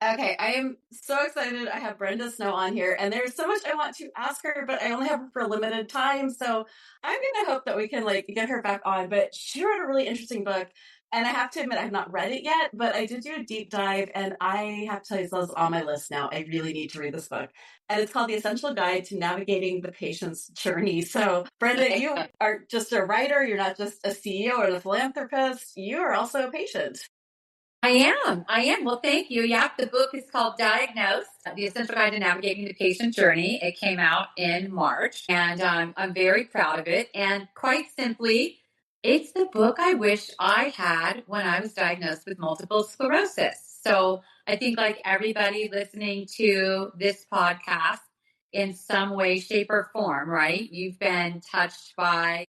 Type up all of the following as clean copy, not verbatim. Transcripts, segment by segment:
Okay, I am so excited. I have Brenda Snow on here, and there's so much I want to ask her, but I only have her for a limited time. So I'm gonna hope that we can like get her back on. But she wrote a really interesting book, and I have to admit I have not read it yet, but I did do a deep dive, and I have to tell you, this is on my list now. I really need to read this book, and it's called The Essential Guide to Navigating the Patient's Journey. So Brenda, you are just a writer. You're not just a CEO or a philanthropist. You are also a patient. I am. I am. Well, thank you. Yeah, the book is called Diagnosed, The Essential Guide to Navigating the Patient Journey. It came out in March, and I'm very proud of it. And quite simply, it's the book I wish I had when I was diagnosed with multiple sclerosis. So I think, like everybody listening to this podcast, in some way, shape, or form, right? You've been touched by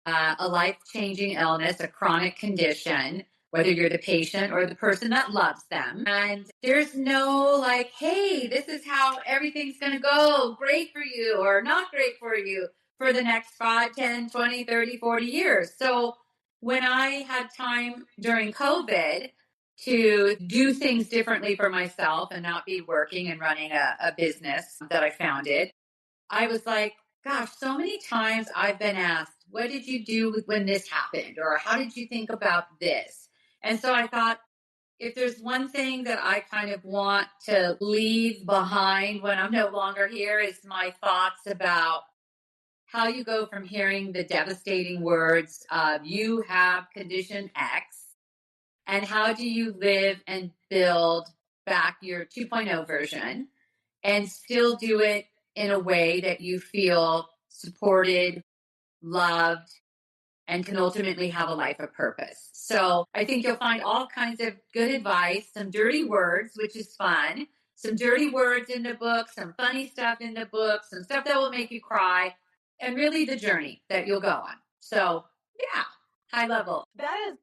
a life changing illness, a chronic condition, whether you're the patient or the person that loves them. And there's no like, hey, this is how everything's going to go, great for you or not great for you for the next 5, 10, 20, 30, 40 years. So when I had time during COVID to do things differently for myself and not be working and running a business that I founded, I was like, gosh, so many times I've been asked, what did you do when this happened? Or how did you think about this? And so I thought, if there's one thing that I kind of want to leave behind when I'm no longer here, is my thoughts about how you go from hearing the devastating words of you have condition X, and how do you live and build back your 2.0 version and still do it in a way that you feel supported, loved, and can ultimately have a life of purpose. So I think you'll find all kinds of good advice, some dirty words, which is fun, some dirty words in the book, some funny stuff in the book, some stuff that will make you cry, and really the journey that you'll go on. So, yeah, high level. That is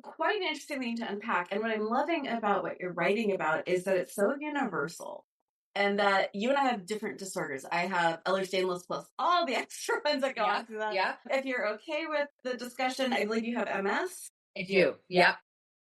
quite an interesting thing to unpack. And what I'm loving about what you're writing about is that it's so universal. And that you and I have different disorders. I have Ehlers-Danlos plus all the extra ones that go Yeah, on to that. yeah, If you're okay with the discussion, I believe you have MS. I do. Yep.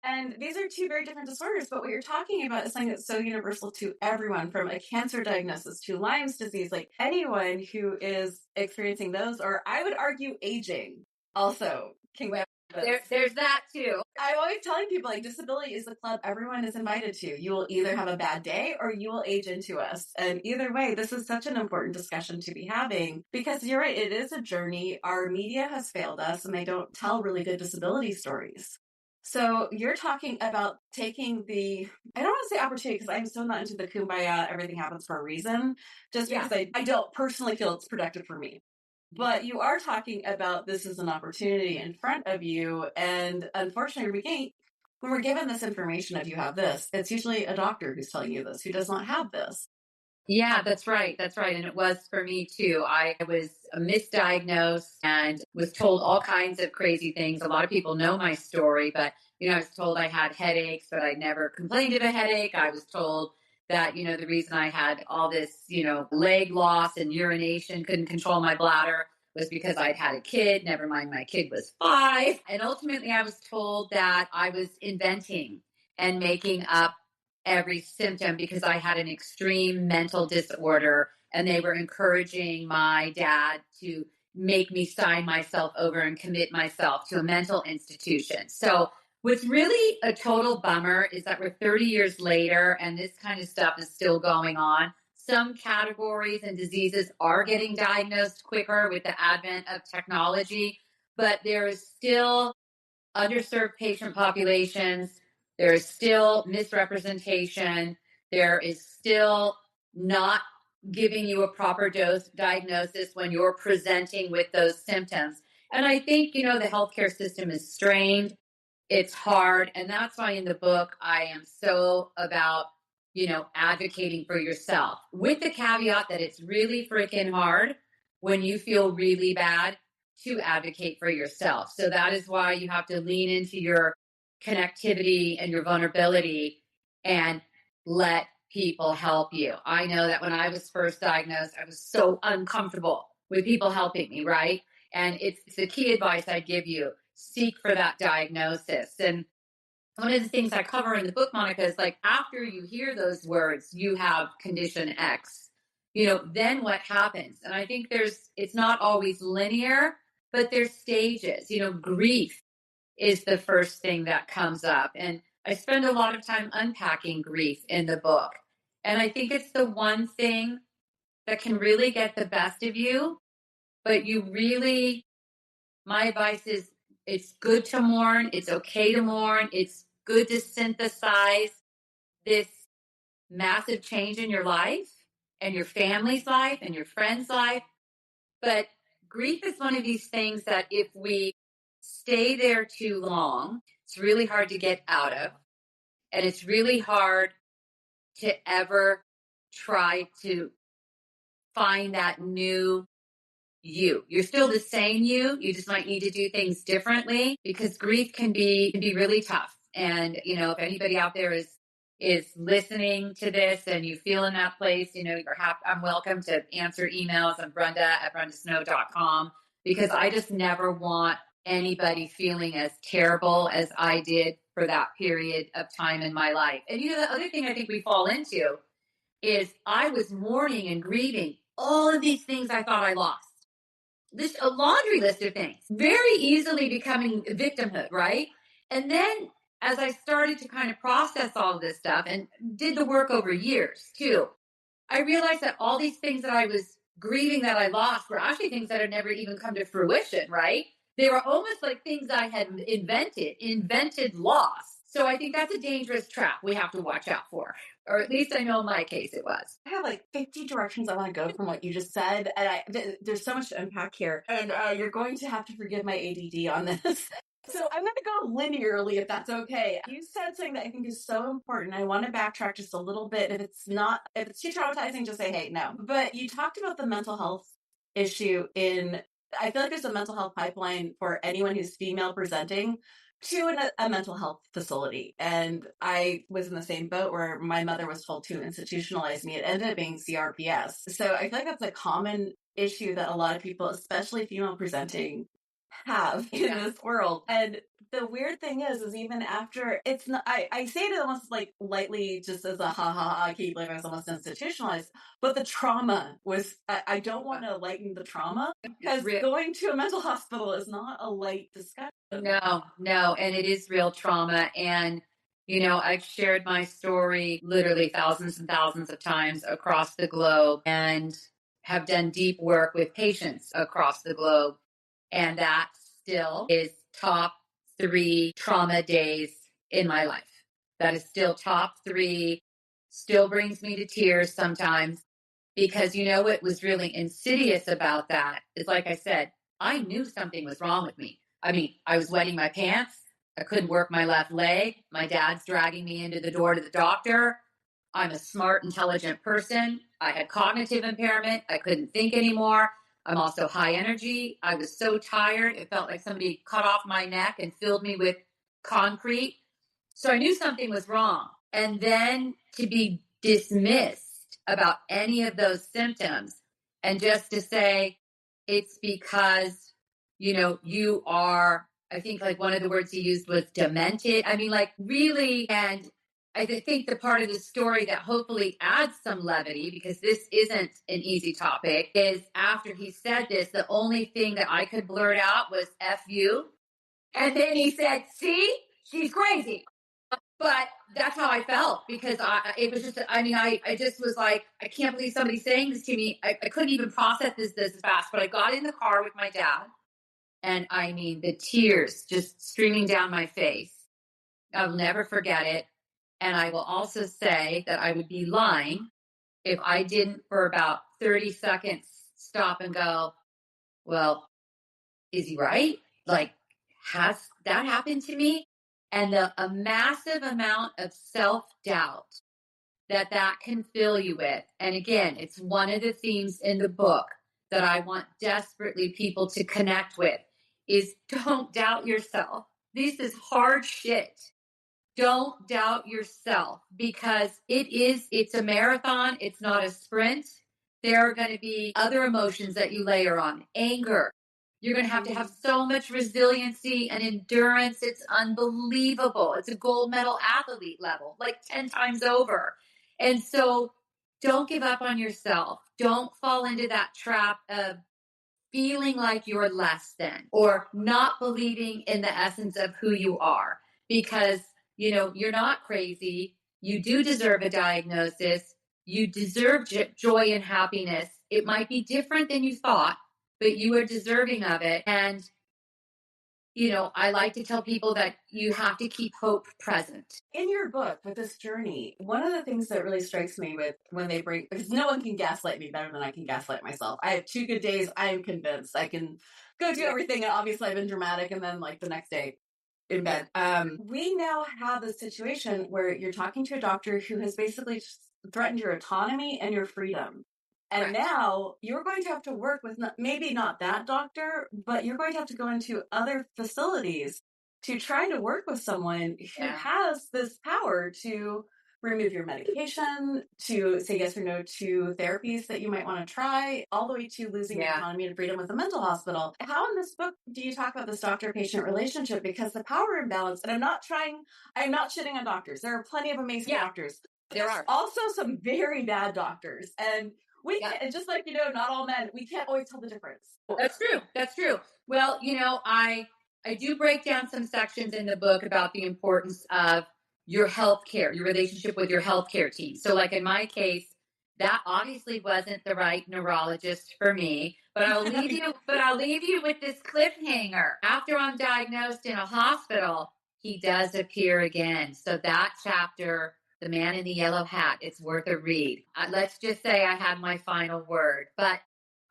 And these are two very different disorders, but what you're talking about is something that's so universal to everyone, from a cancer diagnosis to Lyme's disease. Like anyone who is experiencing those, or I would argue aging, also can get this. There's that too. I'm always telling people, like, disability is the club everyone is invited to. You will either have a bad day or you will age into us. And either way, this is such an important discussion to be having, because you're right, it is a journey. Our media has failed us and they don't tell really good disability stories. So you're talking about taking I don't want to say opportunity, because I'm so not into the kumbaya, everything happens for a reason, just because I don't personally feel it's productive for me. But you are talking about this as an opportunity in front of you. And unfortunately, when we're given this information of you have this, it's usually a doctor who's telling you this, who does not have this. Yeah, that's right. That's right. And it was for me too. I was misdiagnosed and was told all kinds of crazy things. A lot of people know my story, but I was told I had headaches, but I never complained of a headache. I was told that, the reason I had all this, leg loss and urination, couldn't control my bladder, was because I'd had a kid. Never mind, my kid was 5. And ultimately, I was told that I was inventing and making up every symptom because I had an extreme mental disorder, and they were encouraging my dad to make me sign myself over and commit myself to a mental institution. So what's really a total bummer is that we're 30 years later and this kind of stuff is still going on. Some categories and diseases are getting diagnosed quicker with the advent of technology, but there is still underserved patient populations. There is still misrepresentation. There is still not giving you a proper dose diagnosis when you're presenting with those symptoms. And I think, the healthcare system is strained. It's hard. And that's why in the book, I am so about, advocating for yourself, with the caveat that it's really freaking hard when you feel really bad to advocate for yourself. So that is why you have to lean into your connectivity and your vulnerability and let people help you. I know that when I was first diagnosed, I was so uncomfortable with people helping me, right? And it's the key advice I give you: seek for that diagnosis. And one of the things I cover in the book, Monica, is like after you hear those words, you have condition X, then what happens? And I think it's not always linear, but there's stages. Grief is the first thing that comes up. And I spend a lot of time unpacking grief in the book. And I think it's the one thing that can really get the best of you, but my advice is it's good to mourn. It's okay to mourn. It's good to synthesize this massive change in your life and your family's life and your friend's life. But grief is one of these things that if we stay there too long, it's really hard to get out of. And it's really hard to ever try to find that new you. You're still the same you. You just might need to do things differently because grief can be really tough. And if anybody out there is listening to this and you feel in that place, I'm welcome to answer emails. I'm Brenda@brendasnow.com because I just never want anybody feeling as terrible as I did for that period of time in my life. And the other thing I think we fall into is I was mourning and grieving all of these things I thought I lost. A laundry list of things, very easily becoming victimhood, right? And then as I started to kind of process all of this stuff and did the work over years too, I realized that all these things that I was grieving that I lost were actually things that had never even come to fruition, right? They were almost like things I had invented loss. So I think that's a dangerous trap we have to watch out for. Or at least I know in my case it was. I have like 50 directions I want to go from what you just said. And there's so much to unpack here. And you're going to have to forgive my ADD on this. So I'm going to go linearly if that's okay. You said something that I think is so important. I want to backtrack just a little bit. If it's too traumatizing, just say, hey, no. But you talked about the mental health issue I feel like there's a mental health pipeline for anyone who's female presenting to a mental health facility. And I was in the same boat where my mother was told to institutionalize me. It ended up being CRPS. So I feel like that's a common issue that a lot of people, especially female presenting, have in this world. And the weird thing is even after it's not, I say it almost like lightly just as a ha ha ha, I can't believe I was almost institutionalized, but the trauma was, I don't want to lighten the trauma because going to a mental hospital is not a light discussion. No. And it is real trauma. And, I've shared my story literally thousands and thousands of times across the globe and have done deep work with patients across the globe. And that still is top 3 trauma days in my life. That is still top 3, still brings me to tears sometimes because what was really insidious about that is, like I said, I knew something was wrong with me. I mean, I was wetting my pants. I couldn't work my left leg. My dad's dragging me into the door to the doctor. I'm a smart, intelligent person. I had cognitive impairment. I couldn't think anymore. I'm also high energy. I was so tired. It felt like somebody cut off my neck and filled me with concrete. So I knew something was wrong. And then to be dismissed about any of those symptoms and just to say it's because, you are, I think like one of the words he used was demented. I mean, like really, and I think the part of the story that hopefully adds some levity, because this isn't an easy topic, is after he said this, the only thing that I could blurt out was F you. And then he said, see, she's crazy. But that's how I felt because it was just, I just was like, I can't believe somebody's saying this to me. I couldn't even process this fast, but I got in the car with my dad and the tears just streaming down my face. I'll never forget it. And I will also say that I would be lying if I didn't for about 30 seconds stop and go, well, is he right? Like, has that happened to me? And a massive amount of self-doubt that can fill you with. And again, it's one of the themes in the book that I want desperately people to connect with is don't doubt yourself. This is hard shit. Don't doubt yourself because it's a marathon. It's not a sprint. There are going to be other emotions that you layer on. Anger, You're going to have so much resiliency and endurance. It's unbelievable. It's a gold medal athlete level, like 10 times over. And so don't give up on yourself. Don't fall into that trap of feeling like you're less than or not believing in the essence of who you are because you're not crazy. You do deserve a diagnosis. You deserve joy and happiness. It might be different than you thought, but you are deserving of it. And I like to tell people that you have to keep hope present. In your book with this journey, one of the things that really strikes me with when they bring, because no one can gaslight me better than I can gaslight myself. I have 2 good days. I am convinced I can go do everything. And obviously I've been dramatic. And then like the next day in bed. We now have a situation where you're talking to a doctor who has basically threatened your autonomy and your freedom. And now you're going to have to work with maybe not that doctor, but you're going to have to go into other facilities to try to work with someone who has this power to remove your medication, to say yes or no to therapies that you might want to try, all the way to losing your autonomy and freedom with a mental hospital. How in this book do you talk about this doctor-patient relationship? Because the power imbalance, and I'm not shitting on doctors. There are plenty of amazing doctors. There are also some very bad doctors. And we can't, just like, not all men, we can't always tell the difference. That's true. That's true. Well, I do break down some sections in the book about the importance of your healthcare, your relationship with your healthcare team. So like in my case, that obviously wasn't the right neurologist for me, but I'll leave you with this cliffhanger. After I'm diagnosed in a hospital, he does appear again. So that chapter, The Man in the Yellow Hat, it's worth a read. Let's just say I had my final word, but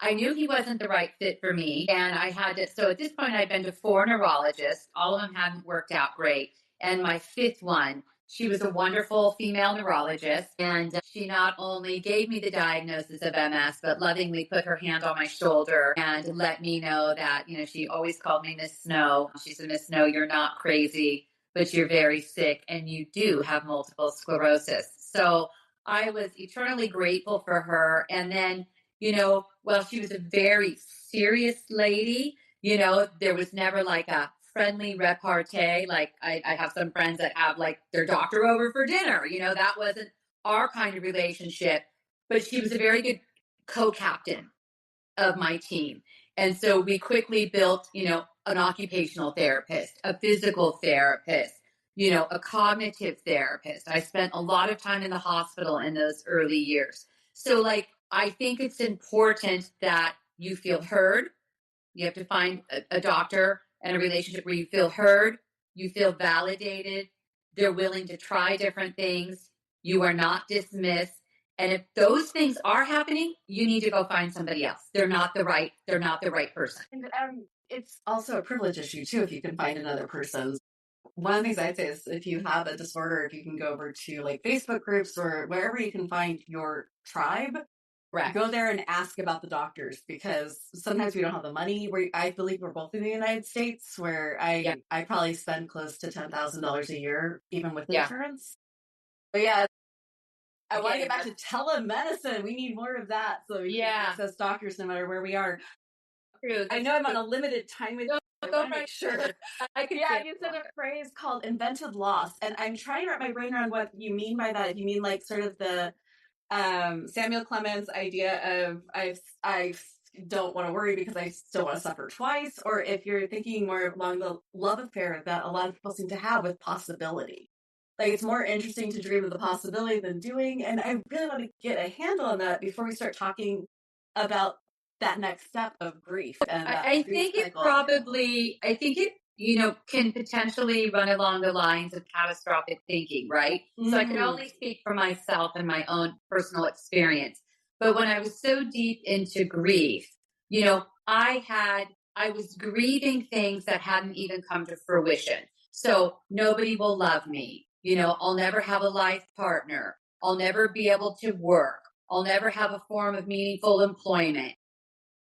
I knew he wasn't the right fit for me. And I had to, so at this point, I'd been to 4 neurologists. All of them hadn't worked out great. And my 5th one, she was a wonderful female neurologist. And she not only gave me the diagnosis of MS, but lovingly put her hand on my shoulder and let me know that, she always called me Miss Snow. She said, Miss Snow, you're not crazy, but you're very sick and you do have multiple sclerosis. So I was eternally grateful for her. And then, well, she was a very serious lady. There was never like a friendly repartee. Like I have some friends that have like their doctor over for dinner. That wasn't our kind of relationship. But she was a very good co-captain of my team. And so we quickly built, an occupational therapist, a physical therapist, a cognitive therapist. I spent a lot of time in the hospital in those early years. So I think it's important that you feel heard. You have to find a doctor and a relationship where you feel heard, you feel validated, they're willing to try different things, you are not dismissed. And if those things are happening, you need to go find somebody else. They're not the right person. And it's also a privilege issue too if you can find another person. One of the things I'd say is if you have a disorder, if you can go over to like Facebook groups or wherever you can find your tribe, go there and ask about the doctors, because sometimes we don't have the money. I believe we're both in the United States, where I probably spend close to $10,000 a year, even with insurance. But I want to get back to telemedicine. We need more of that so we can access doctors no matter where we are. True. I know I'm on a limited time with you. I want to make sure. You said a phrase called invented loss, and I'm trying to wrap my brain around what you mean by that. If you mean like sort of the Samuel Clemens idea of I don't want to worry because I still want to suffer twice, or if you're thinking more along the love affair that a lot of people seem to have with possibility. Like it's more interesting to dream of the possibility than doing, and I really want to get a handle on that before we start talking about that next step of grief. And I think it can potentially run along the lines of catastrophic thinking, right? So I can only speak for myself and my own personal experience. But when I was so deep into grief, I was grieving things that hadn't even come to fruition. So nobody will love me. I'll never have a life partner. I'll never be able to work. I'll never have a form of meaningful employment.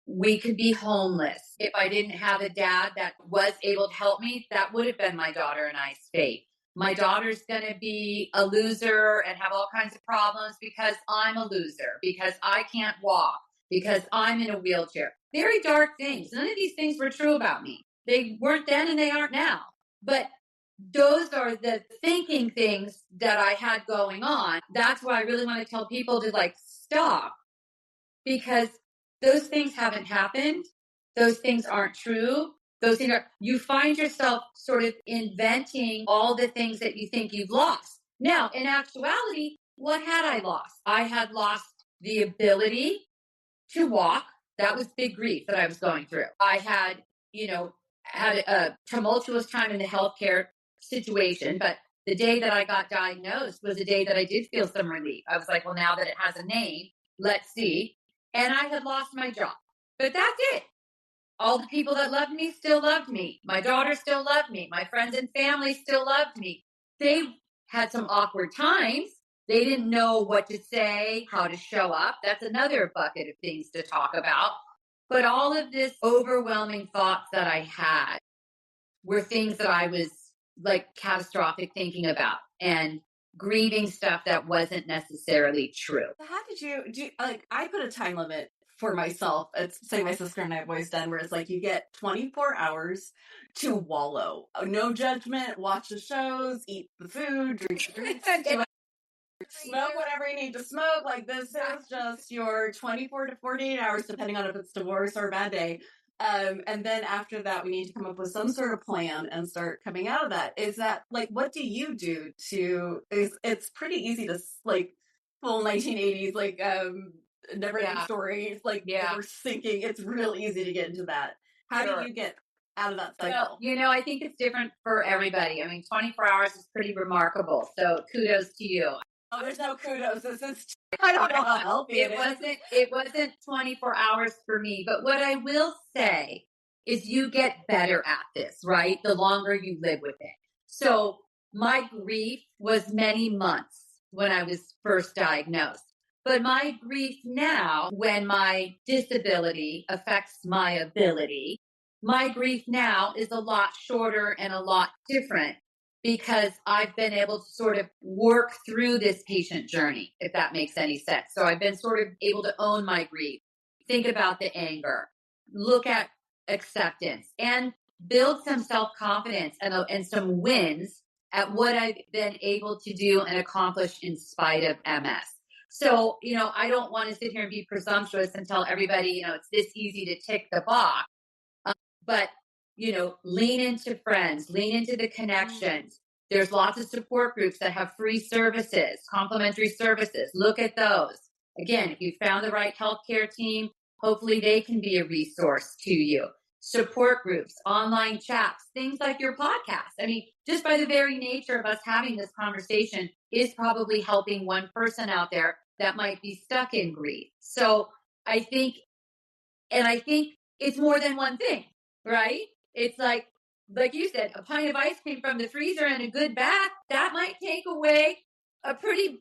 We could be homeless. If I didn't have a dad that was able to help me, that would have been my daughter and I's fate. My daughter's going to be a loser and have all kinds of problems because I'm a loser, because I can't walk, because I'm in a wheelchair. Very dark things. None of these things were true about me. They weren't then and they aren't now. But those are the thinking things that I had going on. That's why I really want to tell people to like stop, because those things haven't happened. Those things aren't true. Those things are, you find yourself sort of inventing all the things that you think you've lost. Now, in actuality, what had I lost? I had lost the ability to walk. That was big grief that I was going through. I had, had a tumultuous time in the healthcare situation, but the day that I got diagnosed was the day that I did feel some relief. I was like, well, now that it has a name, let's see. And I had lost my job, but that's it. All the people that loved me still loved me. My daughter still loved me. My friends and family still loved me. They had some awkward times. They didn't know what to say, how to show up. That's another bucket of things to talk about. But all of this overwhelming thoughts that I had were things that I was like catastrophic thinking about and grieving stuff that wasn't necessarily true. How did you like? I put a time limit for myself. It's say my sister and I have always done, where it's like you get 24 hours to wallow. No judgment. Watch the shows, eat the food, drink the drinks, smoke whatever you need to smoke. Like this is just your 24 to 48 hours, depending on if it's divorce or a bad day. And then after that, we need to come up with some sort of plan and start coming out of that. Is that like, what do you do to, it's pretty easy to like full 1980s, like, never ending stories, like we're sinking. It's real easy to get into that. How do you get out of that cycle? Well, I think it's different for everybody. I mean, 24 hours is pretty remarkable. So kudos to you. Oh, there's no kudos. This is, I don't know how healthy it wasn't 24 hours for me. But what I will say is you get better at this, right? The longer you live with it. So my grief was many months when I was first diagnosed. But my grief now, when my disability affects my ability, my grief now is a lot shorter and a lot different, because I've been able to sort of work through this patient journey, if that makes any sense. So I've been sort of able to own my grief, think about the anger, look at acceptance, and build some self-confidence and some wins at what I've been able to do and accomplish in spite of MS. So, I don't want to sit here and be presumptuous and tell everybody, it's this easy to tick the box. But lean into friends, lean into the connections. There's lots of support groups that have free services, complimentary services. Look at those. Again, if you found the right healthcare team, hopefully they can be a resource to you. Support groups, online chats, things like your podcast. I mean, just by the very nature of us having this conversation is probably helping one person out there that might be stuck in grief. So I think it's more than one thing. Right? It's like you said, a pint of ice cream from the freezer and a good bath, that might take away a pretty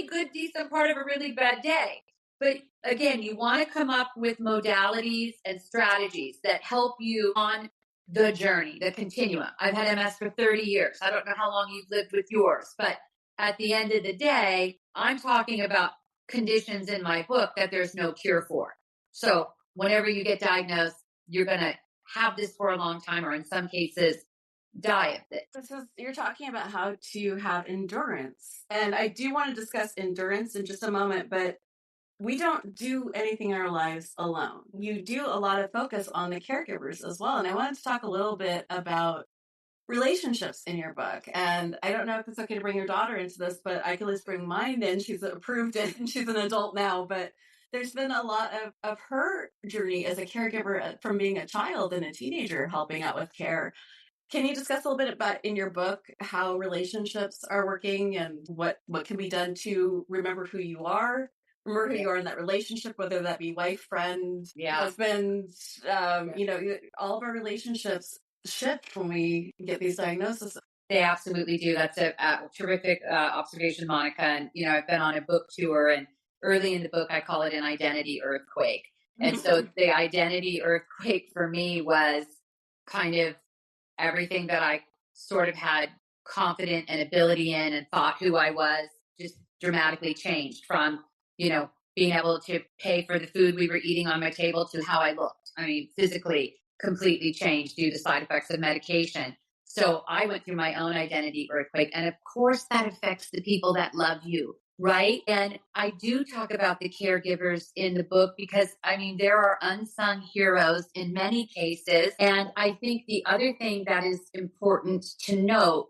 good, decent part of a really bad day. But again, you want to come up with modalities and strategies that help you on the journey, the continuum. I've had MS for 30 years. I don't know how long you've lived with yours, but at the end of the day, I'm talking about conditions in my book that there's no cure for. So whenever you get diagnosed, you're going to have this for a long time, or in some cases, die of it. You're talking about how to have endurance. And I do want to discuss endurance in just a moment, but we don't do anything in our lives alone. You do a lot of focus on the caregivers as well. And I wanted to talk a little bit about relationships in your book. And I don't know if it's okay to bring your daughter into this, but I can at least bring mine in. She's approved and she's an adult now, but there's been a lot of her journey as a caregiver from being a child and a teenager helping out with care. Can you discuss a little bit about in your book how relationships are working and what can be done to remember who you are in that relationship, whether that be wife, friend, husband, all of our relationships shift when we get these diagnoses. They absolutely do. That's a terrific observation, Monica. And, I've been on a book tour, and early in the book, I call it an identity earthquake. And so the identity earthquake for me was kind of everything that I sort of had confident and ability in and thought who I was just dramatically changed from, being able to pay for the food we were eating on my table to how I looked. I mean, physically completely changed due to side effects of medication. So I went through my own identity earthquake. And of course, that affects the people that love you, right? And I do talk about the caregivers in the book because, I mean, there are unsung heroes in many cases. And I think the other thing that is important to note,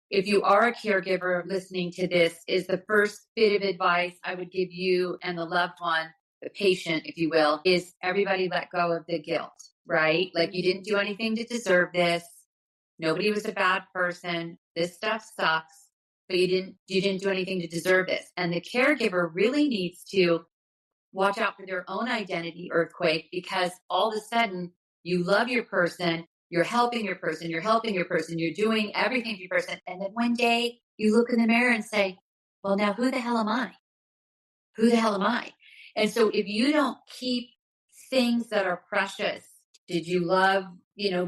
if you are a caregiver listening to this, is the first bit of advice I would give you and the loved one, the patient, if you will, is everybody let go of the guilt, right? Like you didn't do anything to deserve this. Nobody was a bad person. This stuff sucks, but you didn't do anything to deserve this. And the caregiver really needs to watch out for their own identity earthquake, because all of a sudden you love your person, you're helping your person, you're helping your person, you're doing everything for your person. And then one day you look in the mirror and say, well, now who the hell am I? Who the hell am I? And so if you don't keep things that are precious, did you love,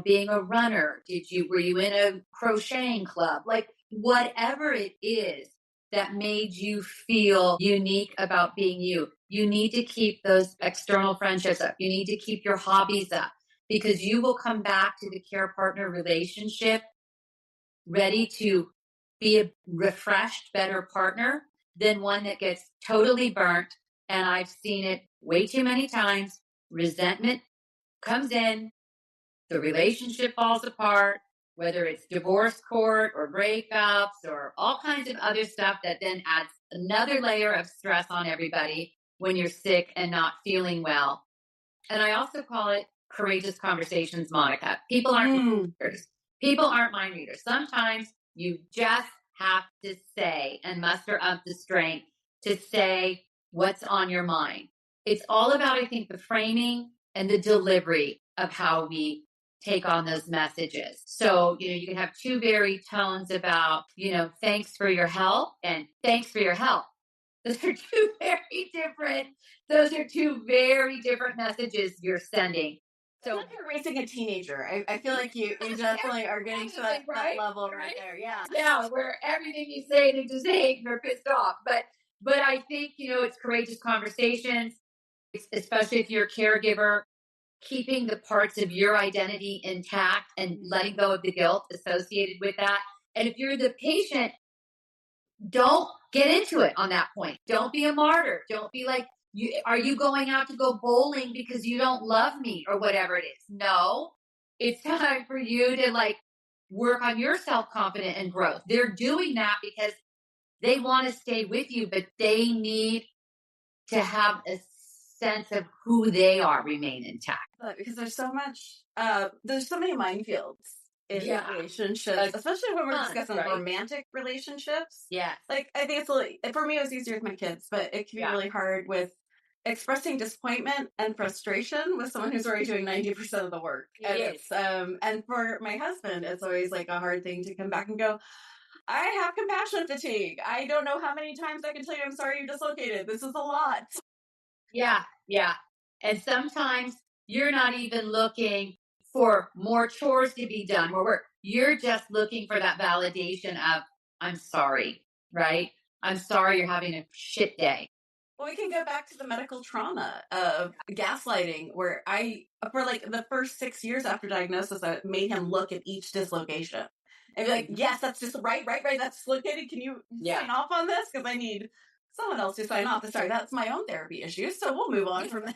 being a runner? Were you in a crocheting club? Like whatever it is that made you feel unique about being you, you need to keep those external friendships up. You need to keep your hobbies up, because you will come back to the care partner relationship ready to be a refreshed, better partner than one that gets totally burnt. And I've seen it way too many times. Resentment comes in, the relationship falls apart, whether it's divorce court or breakups or all kinds of other stuff that then adds another layer of stress on everybody when you're sick and not feeling well. And I also call it courageous conversations, Monica. People aren't mind readers. People aren't mind readers. Sometimes you just have to say and muster up the strength to say what's on your mind. It's all about, I think, the framing and the delivery of how we take on those messages. So, you can have two very tones about, thanks for your help and thanks for your help. Those are two very different messages you're sending. So like you're raising a teenager. I feel like you definitely are getting to that level right there. Yeah. Yeah, where everything you say they just hate and they're pissed off. But I think, it's courageous conversations, especially if you're a caregiver, keeping the parts of your identity intact and letting go of the guilt associated with that. And if you're the patient, don't get into it on that point. Don't be a martyr. Don't be like, are you going out to go bowling because you don't love me or whatever it is? No, it's time for you to work on your self-confidence and growth. They're doing that because they want to stay with you, but they need to have a sense of who they are remain intact. Because there's so many minefields in relationships, especially when we're discussing romantic relationships. Yeah. I think for me, it was easier with my kids, but it can be really hard with expressing disappointment and frustration with someone who's already doing 90% of the work. And for my husband, it's always a hard thing to come back and go, I have compassion fatigue. I don't know how many times I can tell you I'm sorry you're dislocated. This is a lot. Yeah. And sometimes you're not even looking for more chores to be done, more work. You're just looking for that validation of, I'm sorry, right? I'm sorry you're having a shit day. Well, we can go back to the medical trauma of gaslighting, where for the first 6 years after diagnosis, I made him look at each dislocation and be like, yes, that's just right, that's dislocated. Can you sign off on this? Because I need someone else to sign off. Sorry, that's my own therapy issue, so we'll move on from that.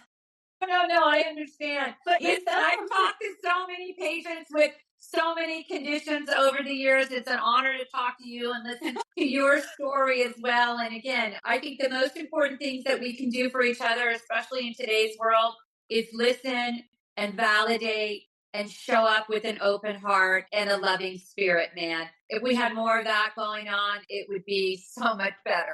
No, I understand. But listen, I've talked to so many patients with so many conditions over the years. It's an honor to talk to you and listen to your story as well. And again, I think the most important things that we can do for each other, especially in today's world, is listen and validate and show up with an open heart and a loving spirit, man. If we had more of that going on, it would be so much better.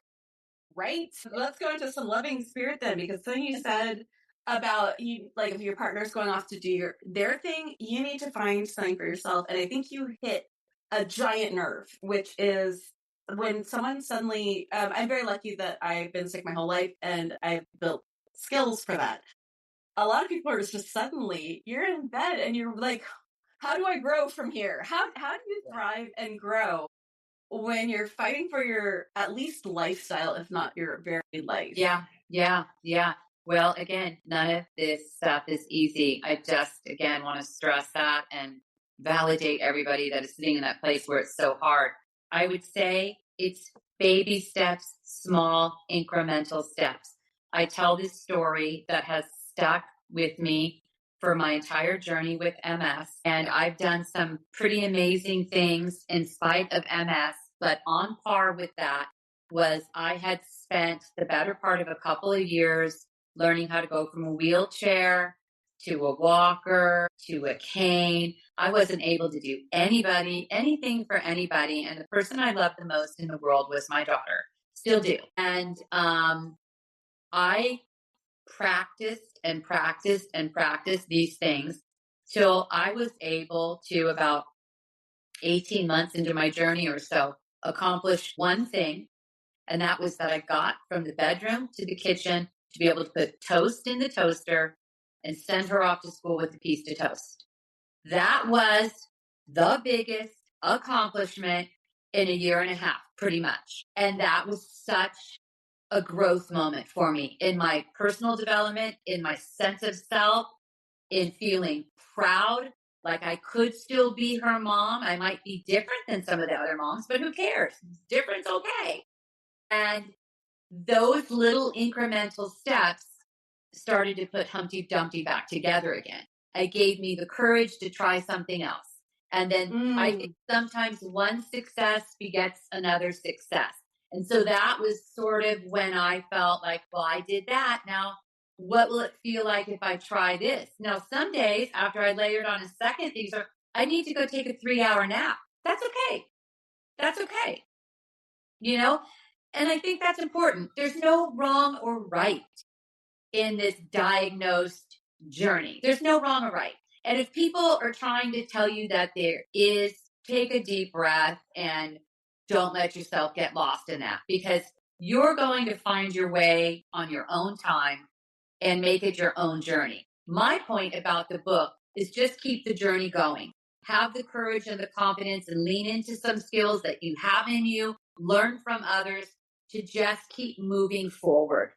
Right? Let's go into some loving spirit then, because something you said about you, if your partner's going off to do their thing, you need to find something for yourself. And I think you hit a giant nerve, which is when someone suddenly, I'm very lucky that I've been sick my whole life and I've built skills for that. A lot of people are just suddenly, you're in bed and you're like, how do I grow from here? How do you thrive and grow when you're fighting for your at least lifestyle, if not your very life? Yeah. Yeah, yeah. Well, again, none of this stuff is easy. I just, again, want to stress that and validate everybody that is sitting in that place where it's so hard. I would say it's baby steps, small incremental steps. I tell this story that has stuck with me for my entire journey with MS, and I've done some pretty amazing things in spite of MS, but on par with that was I had spent the better part of a couple of years learning how to go from a wheelchair to a walker to a cane. I wasn't able to do anything for anybody. And the person I loved the most in the world was my daughter. Still do. And I practiced and practiced and practiced these things till I was able to, about 18 months into my journey or so, accomplish one thing, and that was that I got from the bedroom to the kitchen to be able to put toast in the toaster and send her off to school with a piece of toast. That was the biggest accomplishment in a year and a half, pretty much. And that was such a growth moment for me in my personal development, in my sense of self, in feeling proud, like I could still be her mom. I might be different than some of the other moms, but who cares? Different's okay. And those little incremental steps started to put Humpty Dumpty back together again. It gave me the courage to try something else. And then I think sometimes one success begets another success. And so that was sort of when I felt like, well, I did that. Now, what will it feel like if I try this? Now, some days after I layered on a second, things are, I need to go take a 3-hour nap. That's okay. That's okay. You know, and I think that's important. There's no wrong or right in this diagnosed journey. There's no wrong or right. And if people are trying to tell you that there is, take a deep breath and don't let yourself get lost in that, because you're going to find your way on your own time and make it your own journey. My point about the book is just keep the journey going. Have the courage and the confidence and lean into some skills that you have in you, learn from others to just keep moving forward.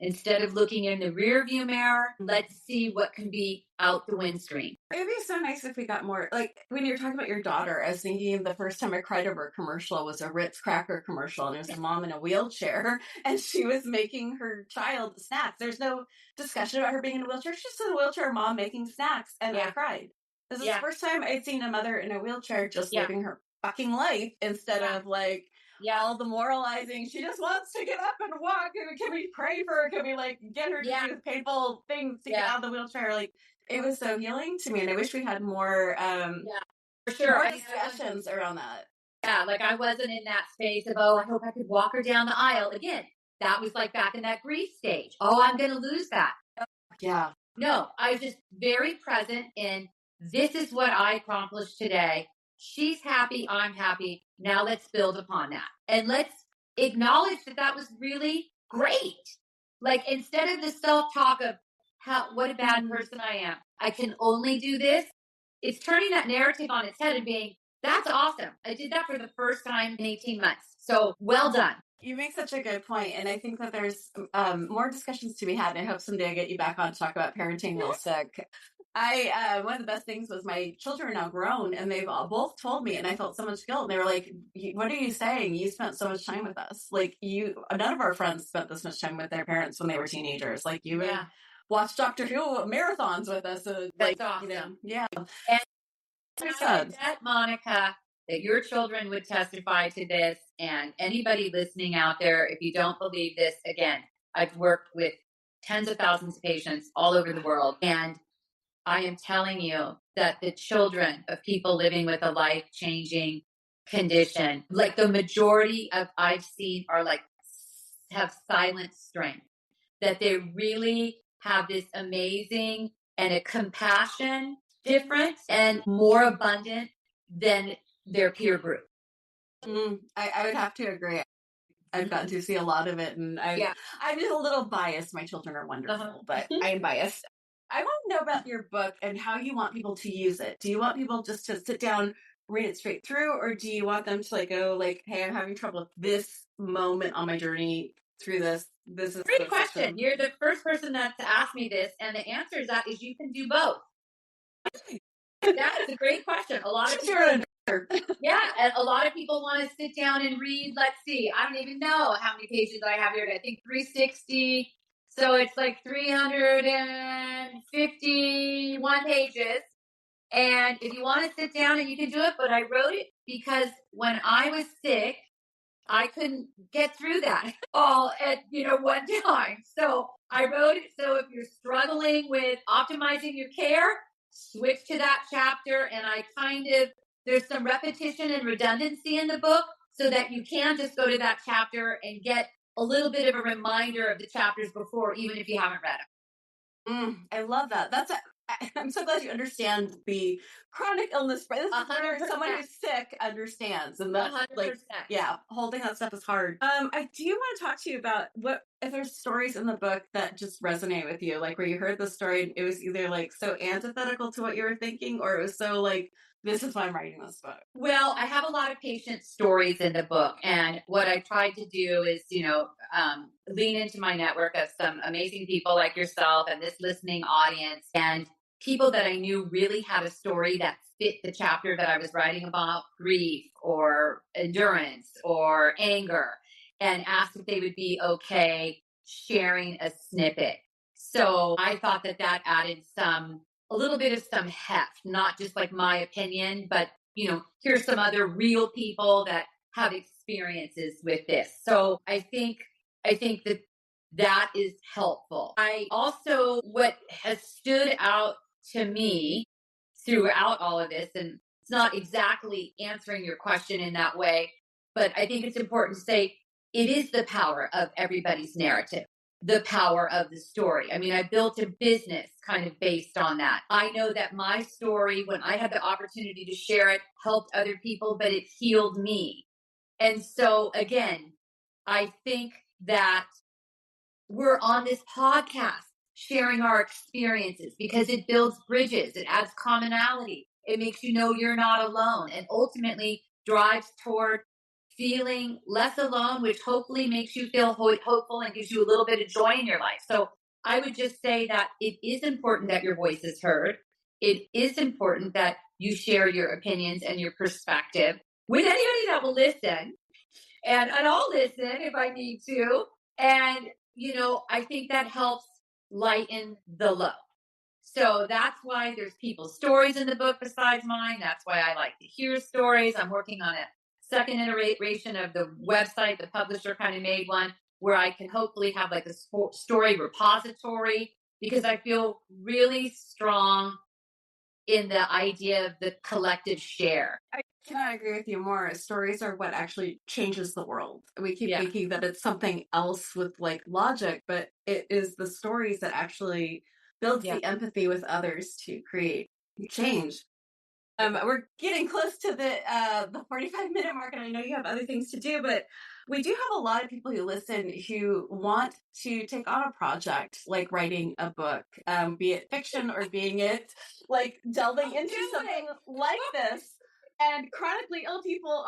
Instead of looking in the rear view mirror, let's see what can be out the windscreen. It'd be so nice if we got more, like when you're talking about your daughter, I was thinking the first time I cried over a commercial was a Ritz cracker commercial, and it was a mom in a wheelchair, and she was making her child snacks. There's no discussion about her being in a wheelchair. She's just a wheelchair mom making snacks, and I cried. This is the first time I'd seen a mother in a wheelchair just living her fucking life instead of like all the moralizing. She just wants to get up and walk. Can we pray for her? Can we like get her to do painful things to get out of the wheelchair? Like, it was so healing to me, and I wish we had more For sure. more discussions around that. Yeah, like I wasn't in that space of, oh, I hope I could walk her down the aisle. Again, that was like back in that grief stage. Oh, I'm going to lose that. Yeah. No, I was just very present in, this is what I accomplished today. She's happy. I'm happy. Now let's build upon that. And let's acknowledge that that was really great. Like, instead of the self-talk of what a bad person I am, I can only do this. It's turning that narrative on its head and being, that's awesome. I did that for the first time in 18 months. So well done. You make such a good point, and I think that there's more discussions to be had, and I hope someday I get you back on to talk about parenting while sick. One of the best things was my children are now grown, and they've both told me, and I felt so much guilt. They were like, "What are you saying? You spent so much time with us. Like, none of our friends spent this much time with their parents when they were teenagers. Like, you would watch Doctor Who marathons with us. That's awesome. And I bet, Monica, that your children would testify to this, and anybody listening out there, if you don't believe this, again, I've worked with tens of thousands of patients all over the world, and I am telling you that the children of people living with a life-changing condition, like the majority of I've seen, are like, have silent strength, that they really have this amazing and a compassion different and more abundant than their peer group. I would have to agree. I've gotten to see a lot of it, and I'm just a little biased. My children are wonderful, but I'm biased. I want to know about your book and how you want people to use it. Do you want people just to sit down, read it straight through, or do you want them to like go like, hey, I'm having trouble with this moment on my journey through this. This is Great the question. system. You're the first person to ask me this, and the answer is that is you can do both. That is a great question. A lot of people, yeah, and a lot of people want to sit down and read. Let's see, I don't even know how many pages I have here. I think 360. So it's like 351 pages. And if you want to sit down and you can do it, but I wrote it because when I was sick, I couldn't get through that all at one time. So I wrote it. So if you're struggling with optimizing your care, switch to that chapter. And I there's some repetition and redundancy in the book so that you can just go to that chapter and get a little bit of a reminder of the chapters before, even if you haven't read them. I love that. I'm so glad you understand the chronic illness. This is where someone who's sick understands, and that's 100%. like, yeah, holding that stuff is hard. I do want to talk to you about what if there's stories in the book that just resonate with you, like where you heard the story, and it was either like so antithetical to what you were thinking, or it was so like, this is why I'm writing this book. Well, I have a lot of patient stories in the book. And what I tried to do is, lean into my network of some amazing people like yourself and this listening audience and people that I knew really had a story that fit the chapter that I was writing about grief or endurance or anger, and asked if they would be okay sharing a snippet. So I thought that added a little bit of some heft, not just like my opinion, but here's some other real people that have experiences with this. So I think that is helpful. I also, what has stood out to me throughout all of this, and it's not exactly answering your question in that way, but I think it's important to say it is the power of everybody's narrative, the power of the story. I mean, I built a business kind of based on that. I know that my story, when I had the opportunity to share it, helped other people, but it healed me. And so, again, I think that we're on this podcast sharing our experiences because it builds bridges, it adds commonality, it makes you know you're not alone, and ultimately drives toward feeling less alone, which hopefully makes you feel hopeful and gives you a little bit of joy in your life. So I would just say that it is important that your voice is heard. It is important that you share your opinions and your perspective with anybody that will listen. And I'll listen if I need to. And, I think that helps lighten the load. So that's why there's people's stories in the book besides mine. That's why I like to hear stories. I'm working on a second iteration of the website. The publisher kind of made one where I can hopefully have like a story repository, because I feel really strong in the idea of the collective share. I cannot agree with you more. Stories are what actually changes the world. We keep thinking that it's something else with like logic, but it is the stories that actually builds the empathy with others to create change. We're getting close to the 45-minute mark, and I know you have other things to do, but we do have a lot of people who listen who want to take on a project like writing a book, be it fiction or being it like delving into something like this. And chronically ill people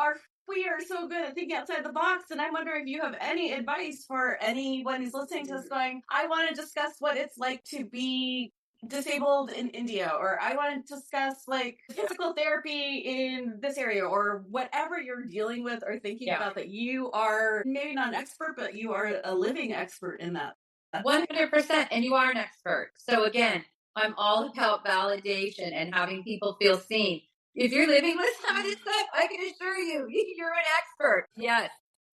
we are so good at thinking outside the box. And I wonder if you have any advice for anyone who's listening to this going, I want to discuss what it's like to be disabled in India, or I want to discuss like physical therapy in this area, or whatever you're dealing with or thinking about, that you are maybe not an expert, but you are a living expert in that. 100%. And you are an expert. So again, I'm all about validation and having people feel seen. If you're living with some of this stuff, I can assure you, you're an expert.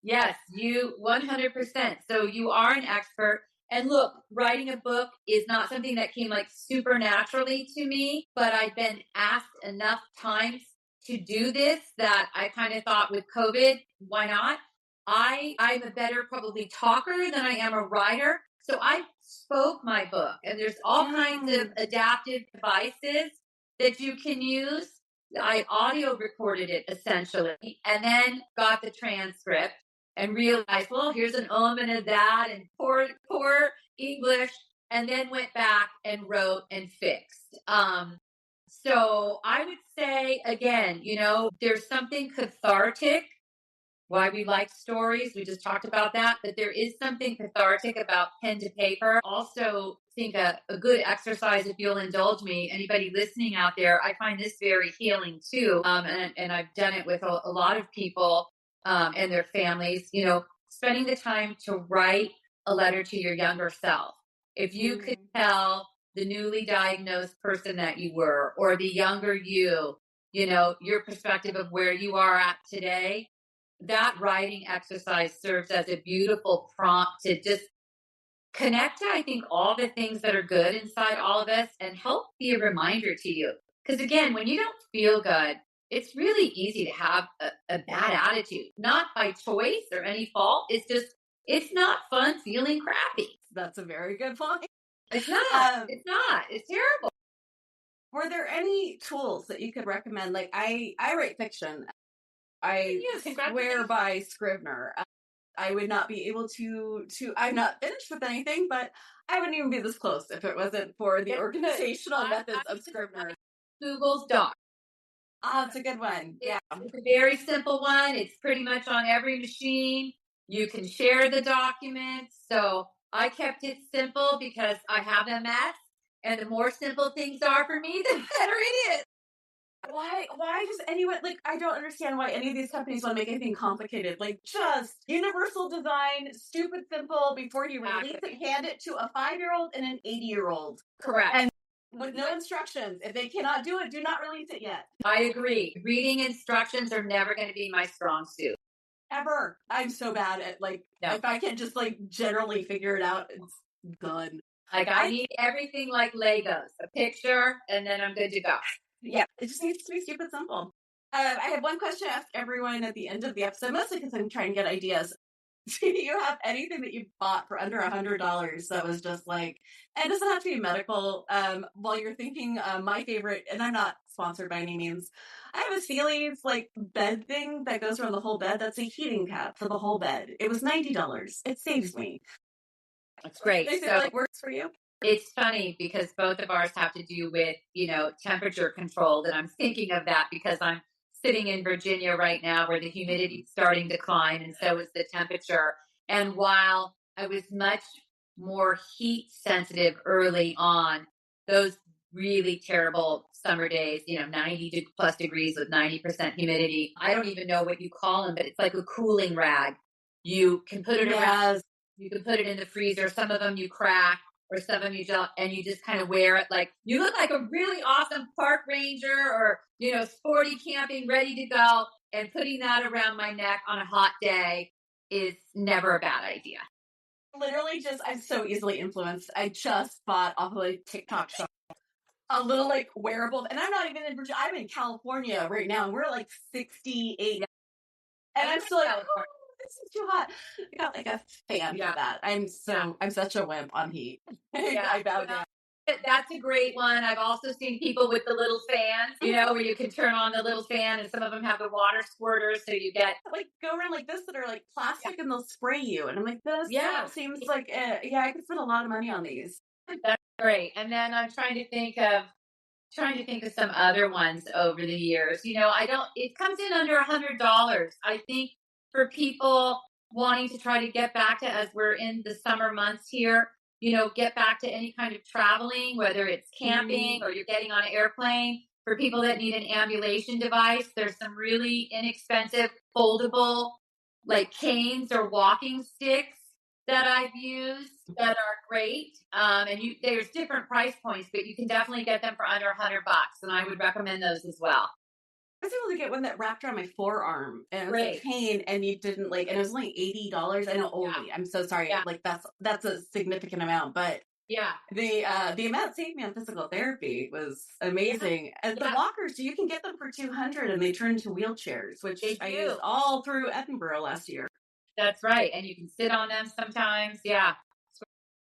Yes, you 100%. So you are an expert. And look, writing a book is not something that came like supernaturally to me, but I've been asked enough times to do this that I kind of thought with COVID, why not? I'm a better probably talker than I am a writer. So I spoke my book, and there's all kinds of adaptive devices that you can use. I audio recorded it essentially, and then got the transcript and realized, well, here's an and a that, and poor English, and then went back and wrote and fixed. So I would say again, there's something cathartic why we like stories. We just talked about that, but there is something cathartic about pen to paper. Also, think a good exercise, if you'll indulge me, anybody listening out there, I find this very healing too. And I've done it with a lot of people and their families, spending the time to write a letter to your younger self. If you could tell the newly diagnosed person that you were, or the younger you, your perspective of where you are at today, that writing exercise serves as a beautiful prompt to just connect to, I think, all the things that are good inside all of us and help be a reminder to you. Because again, when you don't feel good, it's really easy to have a bad attitude, not by choice or any fault. It's not fun feeling crappy. That's a very good point. It's not. It's not. It's terrible. Were there any tools that you could recommend? Like I write fiction. I swear by Scrivener. I would not be able to I'm not finished with anything, but I wouldn't even be this close if it wasn't for the organizational methods of Scrivener. Google's Doc. Oh, it's a good one. Yeah. It's a very simple one. It's pretty much on every machine. You can share the documents. So I kept it simple because I have MS, and the more simple things are for me, the better it is. Why does anyone, like, I don't understand why any of these companies want to make anything complicated. Like, just universal design, stupid simple, before you release it, hand it to a 5-year-old and an 80-year-old. Correct. And with no instructions. If they cannot do it, do not release it yet. I agree. Reading instructions are never going to be my strong suit. Ever. I'm so bad at, if I can't just, generally figure it out, it's done. I need everything like Legos, a picture, and then I'm good to go. Yeah, it just needs to be stupid simple. I have one question to ask everyone at the end of the episode, mostly because I'm trying to get ideas. Do you have anything that you bought for under $100 that was just and it doesn't have to be medical, while you're thinking, my favorite, and I'm not sponsored by any means, I have a Sealy's bed thing that goes around the whole bed. That's a heating pad for the whole bed. It was $90. It saves me. That's great. So works for you? It's funny because both of ours have to do with, temperature controlled. And I'm thinking of that because I'm sitting in Virginia right now where the humidity is starting to climb, and so is the temperature. And while I was much more heat sensitive early on, those really terrible summer days, 90 plus degrees with 90% humidity, I don't even know what you call them, but it's like a cooling rag. You can put it around, you can put it in the freezer. Some of them you crack, or some of them you don't, and you just kind of wear it you look like a really awesome park ranger or, sporty camping, ready to go. And putting that around my neck on a hot day is never a bad idea. Literally I'm so easily influenced. I just bought off of a TikTok shop a little wearable, and I'm not even in Virginia. I'm in California right now, and we're 68. And I'm still this is too hot. I got a fan for that. I'm such a wimp on heat. I bow down. That's a great one. I've also seen people with the little fans, where you can turn on the little fan, and some of them have the water squirters, so you get go around this that are plastic, and they'll spray you. And I'm this seems I could spend a lot of money on these. That's great. And then I'm trying to think of some other ones over the years. It comes in under $100. I think for people wanting to try to get back to, as we're in the summer months here, get back to any kind of traveling, whether it's camping or you're getting on an airplane. For people that need an ambulation device, there's some really inexpensive foldable canes or walking sticks that I've used that are great. And there's different price points, but you can definitely get them for under $100, and I would recommend those as well. I was able to get one that wrapped around my forearm, and it was a cane, and you didn't and it was only $80. I know only. I'm so sorry. Yeah. That's a significant amount, but the amount saved me on physical therapy was amazing. Yeah. And the walkers, you can get them for $200, and they turn into wheelchairs, which I used all through Edinburgh last year. That's right, and you can sit on them sometimes. Yeah.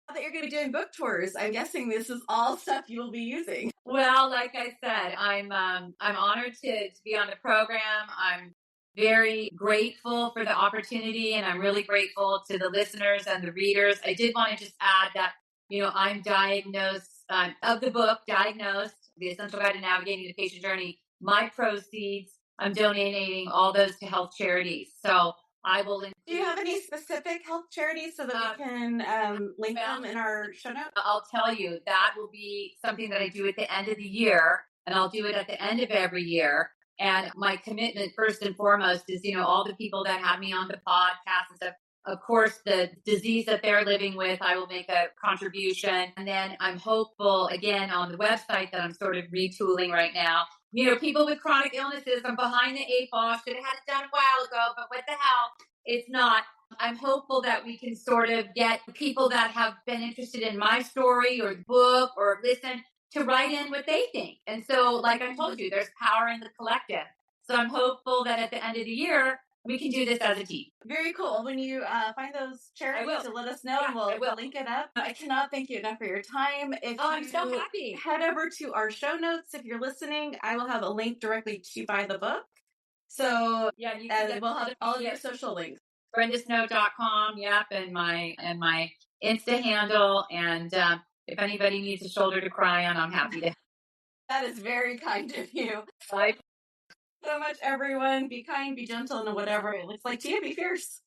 Now that you're going to be doing book tours, I'm guessing this is all stuff you will be using. Well, like I said, I'm honored to be on the program. I'm very grateful for the opportunity, and I'm really grateful to the listeners and the readers. I did want to just add that, I'm diagnosed, of the book, Diagnosed, The Essential Guide to Navigating the Patient Journey. My proceeds, I'm donating all those to health charities. So I will include. Do you have any specific health charities so that we can link them in our show notes? I'll tell you, that will be something that I do at the end of the year, and I'll do it at the end of every year. And my commitment, first and foremost, is, all the people that have me on the podcast and stuff. Of course, the disease that they're living with, I will make a contribution. And then I'm hopeful, again, on the website that I'm sort of retooling right now. People with chronic illnesses, I'm behind the eight ball. Should have had it done a while ago, but what the hell? It's not. I'm hopeful that we can sort of get people that have been interested in my story or the book or listen to write in what they think. And so, like I told you, there's power in the collective. So I'm hopeful that at the end of the year, we can do this as a team. Very cool. When you find those charities, to let us know, and we'll link it up. I cannot thank you enough for your time. I'm so happy. Head over to our show notes. If you're listening, I will have a link directly to buy the book. So we'll have all of your social links. BrendaSnow.com, yep, and my Insta handle. And if anybody needs a shoulder to cry on, I'm happy to. That is very kind of you. Bye. So much, everyone. Be kind, be gentle, and whatever it looks like to you, be fierce.